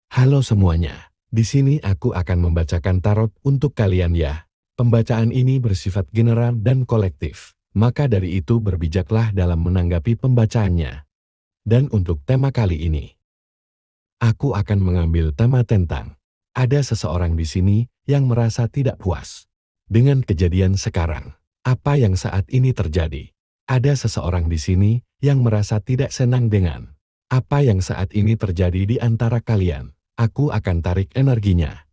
Halo semuanya, di sini aku akan membacakan tarot untuk kalian ya. Pembacaan ini bersifat general dan kolektif, maka dari itu berbijaklah dalam menanggapi pembacaannya. Dan untuk tema kali ini, aku akan mengambil tema tentang ada seseorang di sini yang merasa tidak puas dengan kejadian sekarang. Apa yang saat ini terjadi? Ada seseorang di sini yang merasa tidak senang dengan apa yang saat ini terjadi di antara kalian. Aku akan tarik energinya.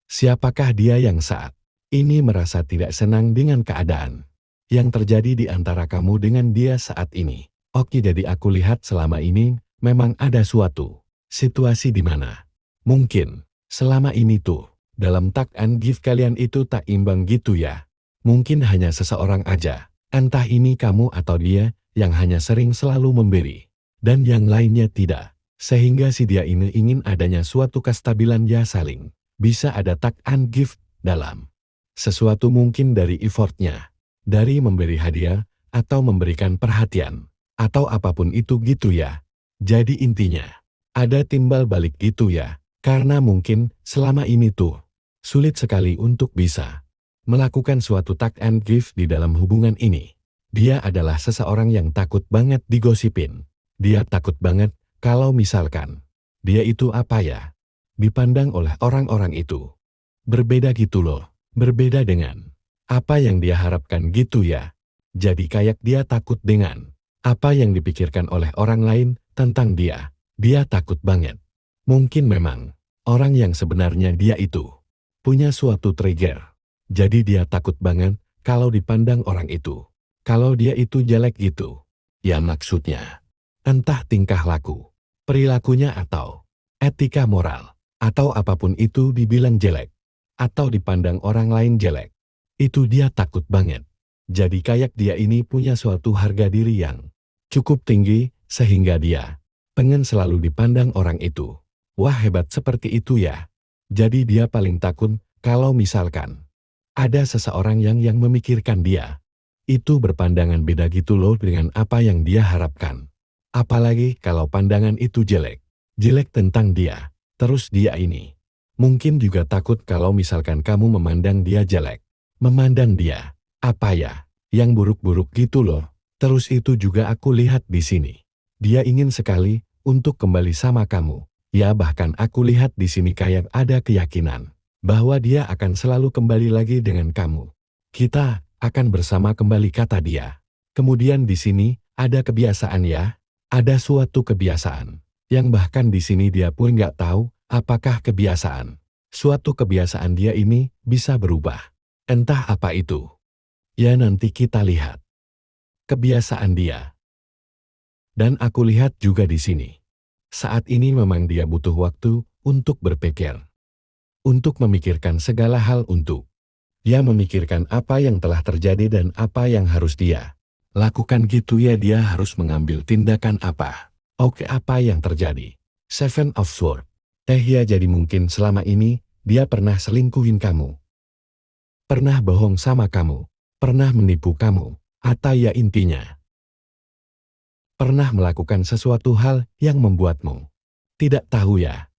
Siapakah dia yang saat ini merasa tidak senang dengan keadaan yang terjadi di antara kamu dengan dia saat ini? Oke, jadi aku lihat selama ini memang ada suatu situasi di mana mungkin selama ini tuh dalam tak and give kalian itu tak imbang gitu ya. Mungkin hanya seseorang aja, entah ini kamu atau dia yang hanya sering selalu memberi dan yang lainnya tidak. Sehingga si dia ini ingin adanya suatu kestabilan ya, saling bisa ada tak and give dalam sesuatu, mungkin dari effortnya, dari memberi hadiah atau memberikan perhatian atau apapun itu gitu ya. Jadi intinya ada timbal balik gitu ya, karena mungkin selama ini tuh sulit sekali untuk bisa melakukan suatu tak and give di dalam hubungan ini. Dia adalah seseorang yang takut banget digosipin. Dia takut banget kalau misalkan dia itu apa ya, dipandang oleh orang-orang itu berbeda gitu loh, berbeda dengan apa yang dia harapkan gitu ya. Jadi kayak dia takut dengan apa yang dipikirkan oleh orang lain tentang dia. Dia takut banget. Mungkin memang orang yang sebenarnya dia itu punya suatu trigger. Jadi dia takut banget kalau dipandang orang itu kalau dia itu jelek gitu. Ya maksudnya entah tingkah laku, perilakunya atau etika moral, atau apapun itu dibilang jelek, atau dipandang orang lain jelek. Itu dia takut banget. Jadi kayak dia ini punya suatu harga diri yang cukup tinggi, sehingga dia pengen selalu dipandang orang itu. Wah, hebat seperti itu ya. Jadi dia paling takut kalau misalkan ada seseorang yang memikirkan dia itu berpandangan beda gitu loh dengan apa yang dia harapkan. Apalagi kalau pandangan itu jelek. Jelek tentang dia. Terus dia ini mungkin juga takut kalau misalkan kamu memandang dia jelek. Memandang dia, apa ya, yang buruk-buruk gitu loh. Terus itu juga aku lihat di sini. Dia ingin sekali untuk kembali sama kamu. Ya bahkan aku lihat di sini kayak ada keyakinan bahwa dia akan selalu kembali lagi dengan kamu. Kita akan bersama kembali, kata dia. Kemudian di sini ada kebiasaan ya. Ada suatu kebiasaan yang bahkan di sini dia pun nggak tahu apakah kebiasaan. Suatu kebiasaan dia ini bisa berubah. Entah apa itu. Ya nanti kita lihat kebiasaan dia. Dan aku lihat juga di sini. Saat ini memang dia butuh waktu untuk berpikir. Untuk memikirkan segala hal, untuk dia memikirkan apa yang telah terjadi dan apa yang harus dia lakukan gitu ya. Dia harus mengambil tindakan apa. Oke, apa yang terjadi? Seven of Swords. Ya, jadi mungkin selama ini dia pernah selingkuhin kamu. Pernah bohong sama kamu. Pernah menipu kamu. Atau ya intinya pernah melakukan sesuatu hal yang membuatmu tidak tahu ya.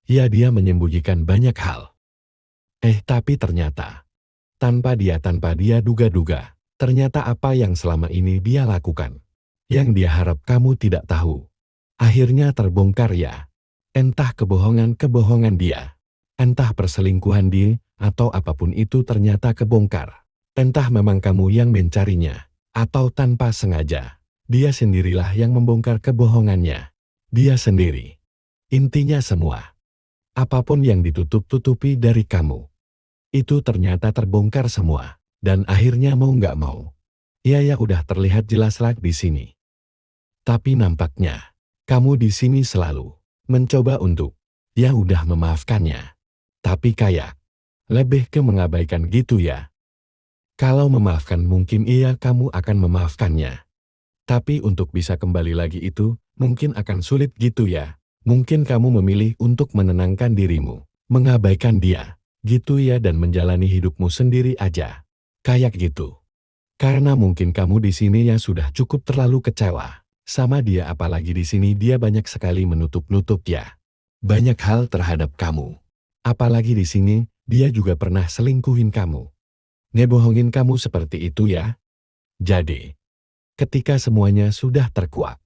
Ya, dia menyembunyikan banyak hal. Tapi ternyata tanpa dia duga-duga, ternyata apa yang selama ini dia lakukan, yang dia harap kamu tidak tahu, akhirnya terbongkar ya. Entah kebohongan-kebohongan dia, entah perselingkuhan dia, atau apapun itu ternyata kebongkar. Entah memang kamu yang mencarinya, atau tanpa sengaja, dia sendirilah yang membongkar kebohongannya. Dia sendiri. Intinya semua, apapun yang ditutup-tutupi dari kamu, itu ternyata terbongkar semua. Dan akhirnya mau nggak mau, ya udah terlihat jelas lagi di sini. Tapi nampaknya kamu di sini selalu mencoba untuk ya udah memaafkannya. Tapi kayak lebih ke mengabaikan gitu ya. Kalau memaafkan mungkin iya kamu akan memaafkannya. Tapi untuk bisa kembali lagi itu mungkin akan sulit gitu ya. Mungkin kamu memilih untuk menenangkan dirimu, mengabaikan dia gitu ya, dan menjalani hidupmu sendiri aja. Kayak gitu. Karena mungkin kamu di sini yang sudah cukup terlalu kecewa sama dia, apalagi di sini dia banyak sekali menutup-nutup ya. banyak hal terhadap kamu. Apalagi di sini, dia juga pernah selingkuhin kamu. Ngebohongin kamu seperti itu ya. Jadi, ketika semuanya sudah terkuak,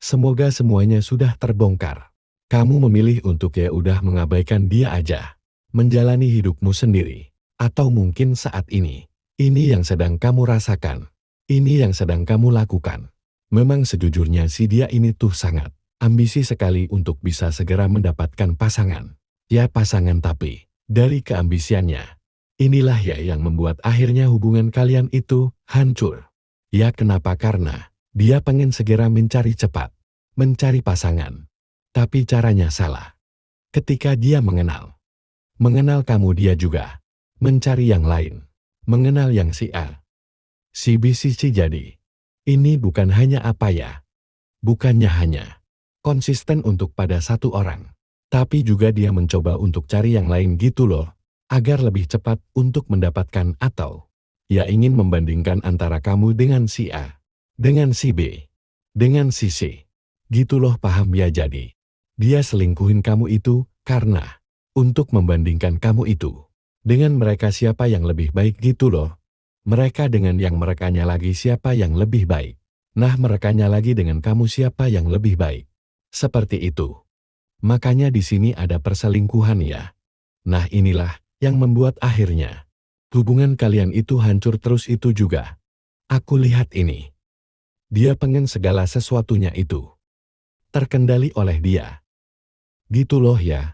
semoga semuanya sudah terbongkar. Kamu memilih untuk ya udah mengabaikan dia aja. Menjalani hidupmu sendiri. Atau mungkin saat ini yang sedang kamu rasakan. Ini yang sedang kamu lakukan. Memang sejujurnya si dia ini tuh sangat ambisi sekali untuk bisa segera mendapatkan pasangan. Ya pasangan tapi, dari keambisiannya, inilah ya yang membuat akhirnya hubungan kalian itu hancur. Ya kenapa? Karena dia pengen segera mencari cepat, mencari pasangan. Tapi caranya salah. Ketika dia mengenal kamu, dia juga mencari yang lain. Mengenal yang si A, si B, si C. Jadi, ini bukan hanya apa ya, bukannya hanya konsisten untuk pada satu orang. Tapi juga dia mencoba untuk cari yang lain gitu loh. Agar lebih cepat untuk mendapatkan atau ya ingin membandingkan antara kamu dengan si A, dengan si B, dengan si C. Gitu loh, paham ya? Jadi, dia selingkuhin kamu itu karena untuk membandingkan kamu itu dengan mereka siapa yang lebih baik gitu loh. Mereka dengan yang merekanya lagi siapa yang lebih baik. Nah merekanya lagi dengan kamu siapa yang lebih baik. Seperti itu. Makanya di sini ada perselingkuhan ya. Nah inilah yang membuat akhirnya hubungan kalian itu hancur terus itu juga. Aku lihat ini. Dia pengen segala sesuatunya itu terkendali oleh dia. Gitu loh ya.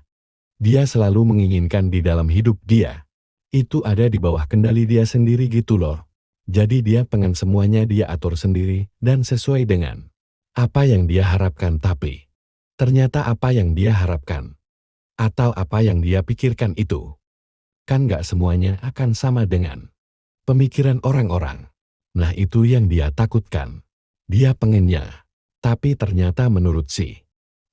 Dia selalu menginginkan di dalam hidup dia itu ada di bawah kendali dia sendiri gitu loh. Jadi dia pengen semuanya dia atur sendiri dan sesuai dengan apa yang dia harapkan. Tapi ternyata apa yang dia harapkan atau apa yang dia pikirkan itu kan gak semuanya akan sama dengan pemikiran orang-orang. Nah itu yang dia takutkan. Dia pengennya. Tapi ternyata menurut si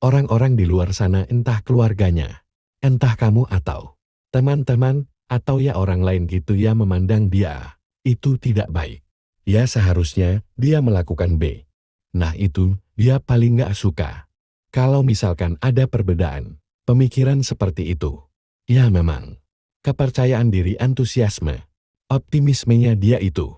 orang-orang di luar sana, entah keluarganya, entah kamu atau teman-teman, atau ya orang lain gitu ya, memandang dia itu tidak baik. Ya seharusnya dia melakukan B. Nah itu dia paling gak suka. Kalau misalkan ada perbedaan pemikiran seperti itu. Ya memang kepercayaan diri, antusiasme, optimismenya dia itu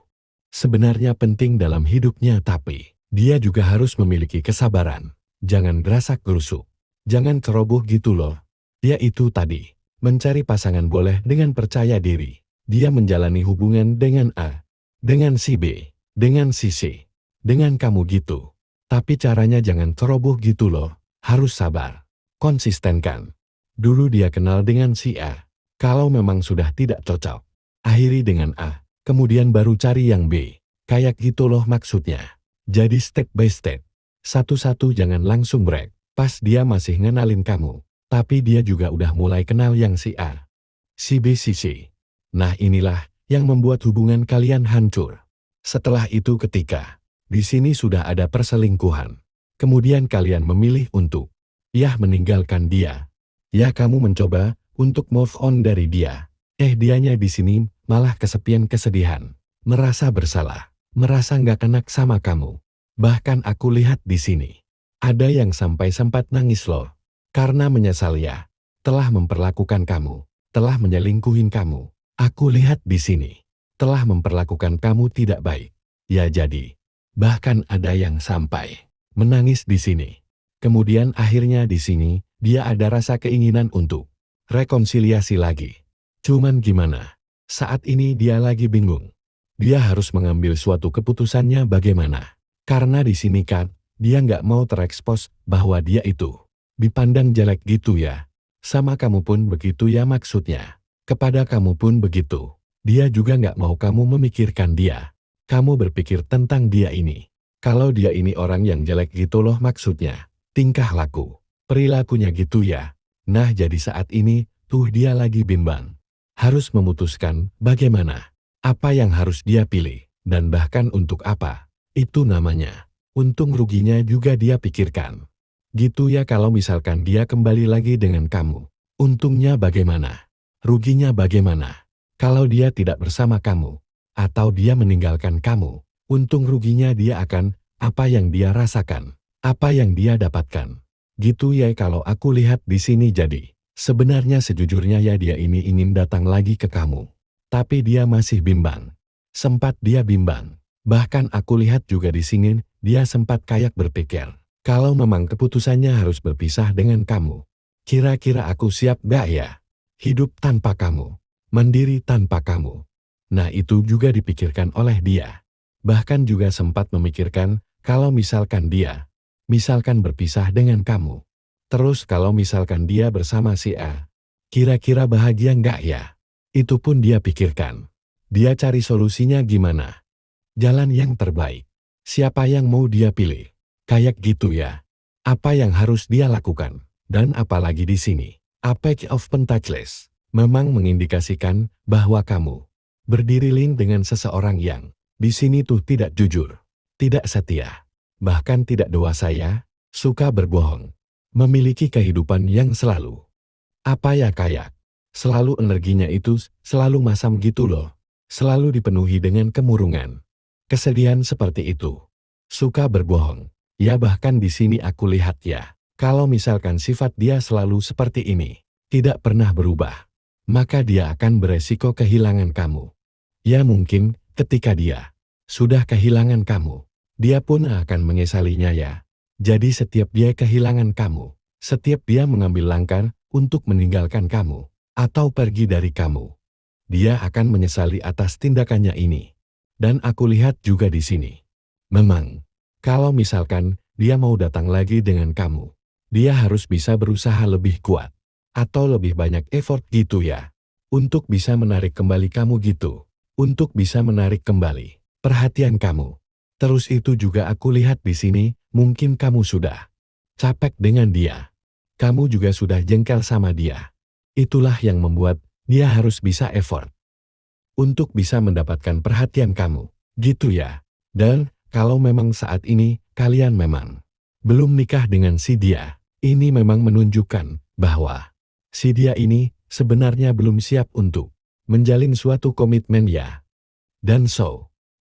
sebenarnya penting dalam hidupnya, tapi dia juga harus memiliki kesabaran. Jangan gerasak gerusuk, jangan ceroboh gitu loh. Dia itu tadi mencari pasangan boleh dengan percaya diri. Dia menjalani hubungan dengan A, dengan si B, dengan si C, dengan kamu gitu. Tapi caranya jangan ceroboh gitu loh. Harus sabar, konsistenkan. Dulu dia kenal dengan si A. Kalau memang sudah tidak cocok, akhiri dengan A, kemudian baru cari yang B. Kayak gitu loh maksudnya. Jadi step by step. Satu-satu, jangan langsung break. Pas dia masih ngenalin kamu. Tapi dia juga udah mulai kenal yang si A, si B, si C. Nah inilah yang membuat hubungan kalian hancur. Setelah itu ketika di sini sudah ada perselingkuhan. Kemudian kalian memilih untuk ya meninggalkan dia. Ya kamu mencoba untuk move on dari dia. Dianya di sini malah kesepian, kesedihan. Merasa bersalah. Merasa nggak enak sama kamu. Bahkan aku lihat di sini ada yang sampai sempat nangis loh. Karena menyesal ya, telah memperlakukan kamu, telah menyelingkuhin kamu. Aku lihat di sini, telah memperlakukan kamu tidak baik. Ya jadi, bahkan ada yang sampai menangis di sini. Kemudian akhirnya di sini, dia ada rasa keinginan untuk rekonsiliasi lagi. Cuman gimana? Saat ini dia lagi bingung. Dia harus mengambil suatu keputusannya bagaimana. Karena di sini kan, dia nggak mau terekspos bahwa dia itu dipandang jelek gitu ya. Sama kamu pun begitu ya, maksudnya. Kepada kamu pun begitu. Dia juga nggak mau kamu memikirkan dia. Kamu berpikir tentang dia ini. Kalau dia ini orang yang jelek gitu loh maksudnya. Tingkah laku, perilakunya gitu ya. Nah jadi saat ini, tuh dia lagi bimbang. Harus memutuskan bagaimana. Apa yang harus dia pilih. Dan bahkan untuk apa. Itu namanya untung ruginya juga dia pikirkan. Gitu ya, kalau misalkan dia kembali lagi dengan kamu. Untungnya bagaimana? Ruginya bagaimana? Kalau dia tidak bersama kamu. Atau dia meninggalkan kamu. Untung ruginya dia akan apa yang dia rasakan. Apa yang dia dapatkan. Gitu ya kalau aku lihat di sini jadi. Sebenarnya sejujurnya ya dia ini ingin datang lagi ke kamu. Tapi dia masih bimbang. Sempat dia bimbang. Bahkan aku lihat juga di sini, dia sempat kayak berpikir. Kalau memang keputusannya harus berpisah dengan kamu. Kira-kira aku siap gak ya? Hidup tanpa kamu. Mandiri tanpa kamu. Nah itu juga dipikirkan oleh dia. Bahkan juga sempat memikirkan, kalau misalkan misalkan berpisah dengan kamu. Terus kalau misalkan dia bersama si A, kira-kira bahagia nggak ya? Itu pun dia pikirkan. Dia cari solusinya gimana? Jalan yang terbaik. Siapa yang mau dia pilih? Kayak gitu ya. Apa yang harus dia lakukan? Dan apalagi di sini, Apex of Pentacles memang mengindikasikan bahwa kamu berdiri link dengan seseorang yang di sini tuh tidak jujur, tidak setia, bahkan tidak dewasa ya, suka berbohong, memiliki kehidupan yang selalu apa ya kayak selalu energinya itu selalu masam gitu loh, selalu dipenuhi dengan kemurungan, kesedihan seperti itu, suka berbohong. Ya bahkan di sini aku lihat ya, kalau misalkan sifat dia selalu seperti ini, tidak pernah berubah, maka dia akan beresiko kehilangan kamu. Ya mungkin ketika dia sudah kehilangan kamu, dia pun akan menyesalinya ya. Jadi setiap dia kehilangan kamu, setiap dia mengambil langkah untuk meninggalkan kamu, atau pergi dari kamu, dia akan menyesali atas tindakannya ini. Dan aku lihat juga di sini. Memang, kalau misalkan dia mau datang lagi dengan kamu, dia harus bisa berusaha lebih kuat, atau lebih banyak effort gitu ya, untuk bisa menarik kembali kamu gitu, untuk bisa menarik kembali perhatian kamu. Terus itu juga aku lihat di sini, mungkin kamu sudah capek dengan dia. Kamu juga sudah jengkel sama dia. Itulah yang membuat dia harus bisa effort untuk bisa mendapatkan perhatian kamu. Gitu ya. Dan kalau memang saat ini kalian memang belum nikah dengan si dia, ini memang menunjukkan bahwa si dia ini sebenarnya belum siap untuk menjalin suatu komitmen ya. Dan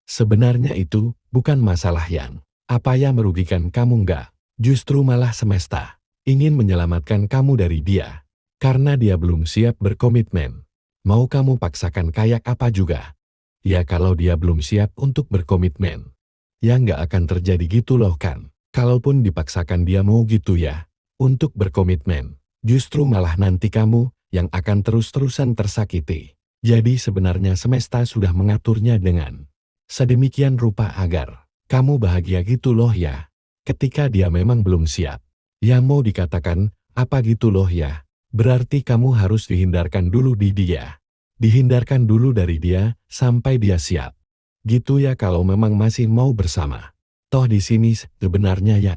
sebenarnya itu bukan masalah yang apa yang merugikan kamu enggak. Justru malah semesta ingin menyelamatkan kamu dari dia. Karena dia belum siap berkomitmen. Mau kamu paksakan kayak apa juga. Ya kalau dia belum siap untuk berkomitmen, ya nggak akan terjadi gitu loh kan. Kalaupun dipaksakan dia mau gitu ya, untuk berkomitmen, justru malah nanti kamu yang akan terus-terusan tersakiti. Jadi sebenarnya semesta sudah mengaturnya dengan sedemikian rupa agar kamu bahagia gitu loh ya. Ketika dia memang belum siap, ya mau dikatakan apa gitu loh ya. Berarti kamu harus dihindarkan dulu di dia. Dihindarkan dulu dari dia sampai dia siap. Gitu ya kalau memang masih mau bersama. Toh di sini sebenarnya ya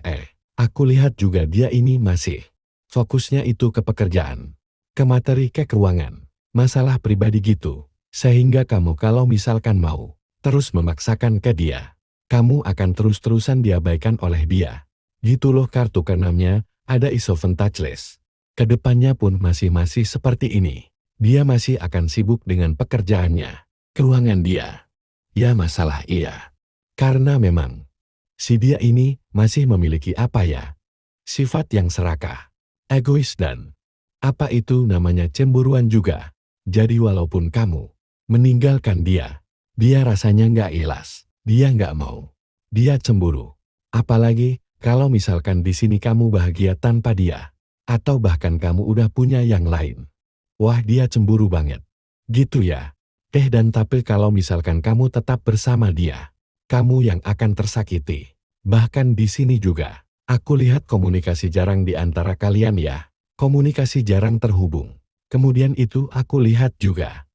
aku lihat juga dia ini masih fokusnya itu ke pekerjaan, ke materi, ke keuangan, masalah pribadi gitu. Sehingga kamu kalau misalkan mau terus memaksakan ke dia, kamu akan terus-terusan diabaikan oleh dia. Gitu loh kartu keenamnya, ada Ace of Pentacles. Kedepannya pun masih seperti ini. Dia masih akan sibuk dengan pekerjaannya, keuangan dia. Ya masalah iya. Karena memang, si dia ini masih memiliki apa ya? Sifat yang serakah, egois dan apa itu namanya cemburuan juga. Jadi walaupun kamu meninggalkan dia, dia rasanya nggak ikhlas. Dia nggak mau. Dia cemburu. Apalagi kalau misalkan di sini kamu bahagia tanpa dia. Atau bahkan kamu udah punya yang lain. Wah dia cemburu banget. Gitu ya. Dan tapi kalau misalkan kamu tetap bersama dia, kamu yang akan tersakiti. Bahkan di sini juga, aku lihat komunikasi jarang di antara kalian ya. Komunikasi jarang terhubung. Kemudian itu aku lihat juga.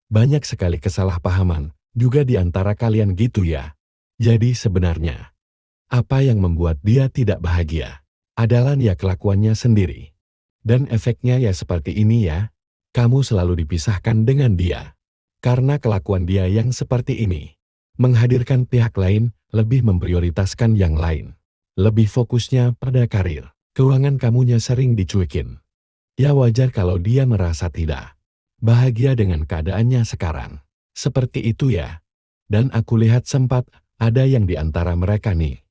Banyak sekali kesalahpahaman, juga di antara kalian gitu ya. Jadi sebenarnya, apa yang membuat dia tidak bahagia? Adalah ya kelakuannya sendiri. Dan efeknya ya seperti ini ya, kamu selalu dipisahkan dengan dia. Karena kelakuan dia yang seperti ini, menghadirkan pihak lain, lebih memprioritaskan yang lain. Lebih fokusnya pada karir, keuangan kamunya sering dicuekin. Ya wajar kalau dia merasa tidak bahagia dengan keadaannya sekarang. Seperti itu ya. Dan aku lihat sempat ada yang di antara mereka nih.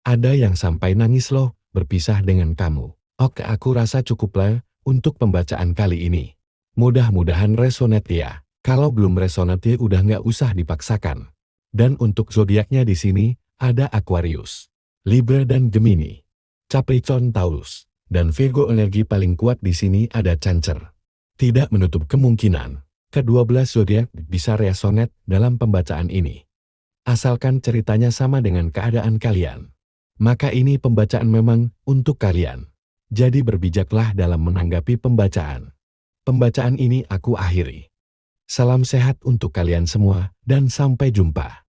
Ada yang sampai nangis loh, berpisah dengan kamu. Oke, aku rasa cukuplah untuk pembacaan kali ini. Mudah-mudahan resonate ya. Kalau belum resonate udah nggak usah dipaksakan. Dan untuk zodiaknya di sini ada Aquarius, Libra dan Gemini, Capricorn, Taurus, dan Virgo. Energi paling kuat di sini ada Cancer. Tidak menutup kemungkinan kedua belas zodiak bisa resonate dalam pembacaan ini. Asalkan ceritanya sama dengan keadaan kalian, maka ini pembacaan memang untuk kalian. Jadi berbijaklah dalam menanggapi pembacaan. Pembacaan ini aku akhiri. Salam sehat untuk kalian semua dan sampai jumpa.